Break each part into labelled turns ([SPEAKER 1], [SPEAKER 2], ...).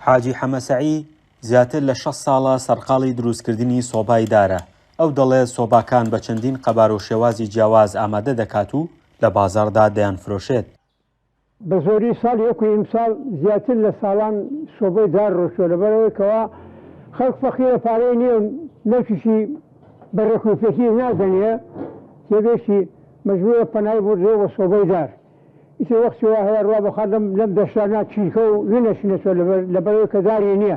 [SPEAKER 1] حاجی حەمەسەعی زیاتر لە 6 ساڵە سەرقاڵی دروستکردنی سۆبای دارە. ئەو دەڵێت سۆباکان بە چەندین قەبار و شێوازی جیاواز ئامادە دەکات و لە بازاڕدا دەیانفرۆشێت.
[SPEAKER 2] بە زۆری ساڵی وەکو ئیمساڵ زیاتر لە ساڵان سۆبەی دار ڕۆشتووە لەبەرەوەی کەوا خەڵک فەقیرە پارەی نییە نەفیشی بەڕێکوپێکی نادەنیە تێبێشی مەجبورە پەنای بردێ بە سۆبەی دار. ئیتر وەختی وا هەیە ڕوا بەخات لەم دەشانە چیرکە و نەنەشینێتەوە لەبەرەوەی کە داری نییە.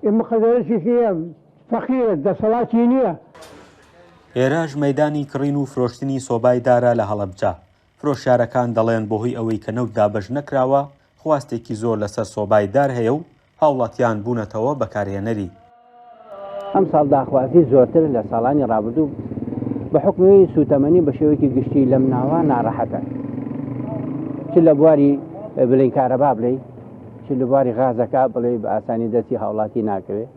[SPEAKER 2] ئێمە قەدەرەکی نییە فەقیرە دەسەڵاتی نییە.
[SPEAKER 1] ئێرەش مەیدانی کڕین و فرۆشتنی سۆبای دارە لە هەڵەبجە. فرۆشیارەکان دەڵێن بەهۆی ئەوەی کە نەوت دابەش نەکراوە خواستێکی زۆر لەسەر سۆبای دار هەیە و هاوڵاتیان بوونەتەوە بەکارهێنەری.
[SPEAKER 3] ئەم ساڵ داخوازی زۆرتر لە ساڵانی ڕابردوو بە حکومی سوتەمەنی بە شێوەیەکی گشتی لەم ناوە ناڕەحەتە. چ لە بواری بڵین کارەبا بڵێ چ لە بواری غازەکە بڵێ بە ئاسانی دەستی هاوڵاتی ناکەوێت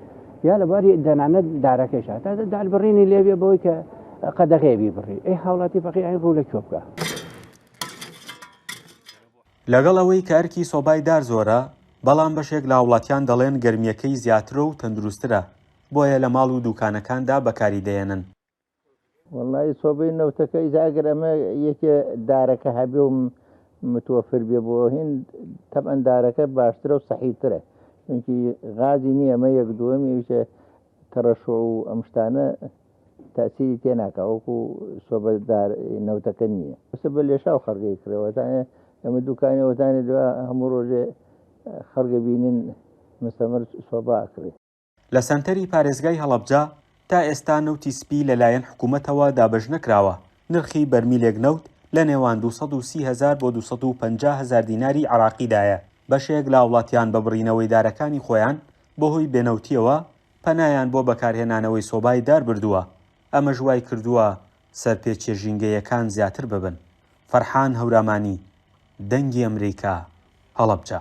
[SPEAKER 3] یا لە بواری دەنانەت دارەکەشە تا دالبڕینی لێبێ بەوەی کە قەدەغێبی بڕی ئەی هاوڵاتی فەقی ئەین ڕوو لە کۆ بکە.
[SPEAKER 1] لەگەڵ ئەوەی کە ئەرکی سۆبای دار زۆرە بەڵام بەشێک لە هاوڵاتیان دەڵێن گەرمیەکەی زیاترە و تەندروسترە بۆیە لە ماڵ و دوکانەکاندا بەکاری دێنن.
[SPEAKER 4] وەڵی سۆبەی نەوتەکەی زاگەر ئەمە یەکێ دارەکە هەبێ و متوەفر بێ بۆ هین تەبەن دارەکە باشترە و سەحیترە چونکی غازی نییە ئەمە یەک دووەمیشە تەڕەشۆ و ئەم شتانە تاسیری تێناکە وەکو سۆبە نەوتەکە نییە بەسە بە لێشا و خەرگەی کرێوەتانە ئەمە دوکانەوەتانی دووە هەموو ڕۆژێ خەرگە بینن مستەمر سۆبا ئەکرێ.
[SPEAKER 1] لە سەنتەری پارێزگای هەڵەبجە تا ئێستا نەوتی سپی لەلایەن حکوومەتەوە دابەش نەکراوە. نرخی بەرمیلێک نەوت لە نێوان 230,000 بۆ 250,000 دیناری عراقیدایە. بەشێک لە وڵاتیان بە بڕینەوەی دارەکانی خۆیان بەهۆی بێنەوتیەوە پەنایان بۆ بەکارهێنانەوەی سۆبای دار بردووە. ئەمە ژوای کردووە سەرپێچێژینگەیەکان زیاتر ببن. فەرحان هەورامانی، دەنگی ئەمریکا، هەڵەبجە.